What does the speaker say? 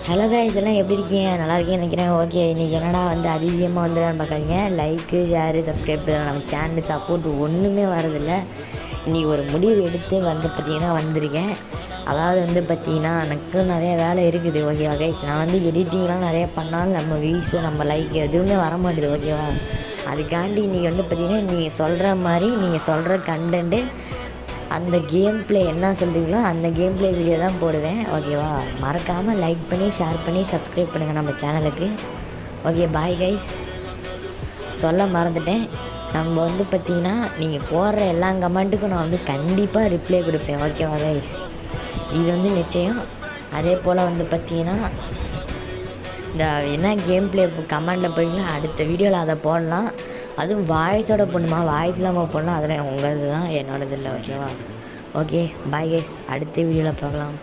Hello guys, எல்லாம் எப்படி இருக்கீங்க? நல்லா இருக்கேன்னு நினைக்கிறேன். ஓகே, இன்றைக்கி என்னடா வந்து அதிகமாக வந்து பார்க்குறீங்க, லைக்கு ஷேரு சப்ஸ்கிரைப் நம்ம சேனல் சப்போர்ட் ஒன்றுமே வரதில்லை. இன்றைக்கி ஒரு முடிவு எடுத்து வந்து பார்த்திங்கன்னா வந்திருக்கேன். அதாவது வந்து பார்த்திங்கன்னா எனக்கு நிறைய வேலை இருக்குது. ஓகேவா கைஸ், நான் வந்து எடிட்டிங்லாம் நிறைய பண்ணாலும் நம்ம வியூஸு நம்ம லைக் எதுவுமே வர மாட்டேது. ஓகேவா, அதுக்காண்டி இன்றைக்கி வந்து பார்த்திங்கன்னா நீங்கள் சொல்கிற மாதிரி நீங்கள் சொல்கிற கண்டென்ட்டு அந்த கேம் ப்ளே என்ன சொல்கிறீங்களோ அந்த கேம் ப்ளே வீடியோ தான் போடுவேன். ஓகேவா, மறக்காமல் லைக் பண்ணி ஷேர் பண்ணி சப்ஸ்கிரைப் பண்ணுங்கள் நம்ம சேனலுக்கு. Okay, bye guys. சொல்ல மறந்துட்டேன், நம்ம வந்து பார்த்திங்கன்னா நீங்கள் போடுற எல்லா கமெண்ட்டுக்கும் நான் வந்து கண்டிப்பாக ரிப்ளை கொடுப்பேன். ஓகேவா கைஸ், இது வந்து நிச்சயம். அதே போல் வந்து பார்த்திங்கன்னா இந்த என்ன கேம் ப்ளே கமெண்டில் போயிங்களா அடுத்த வீடியோவில் அதை போடலாம். அதுவும் வாய்ஸோட போடணுமா, வாய்ஸ் இல்லாமல் போடலாம். அதில் உங்கள் இது தான், என்னோடது இல்லை. ஓகேவா. ஓகே பாய் கைஸ், அடுத்த வீடியோவில் பார்க்கலாம்.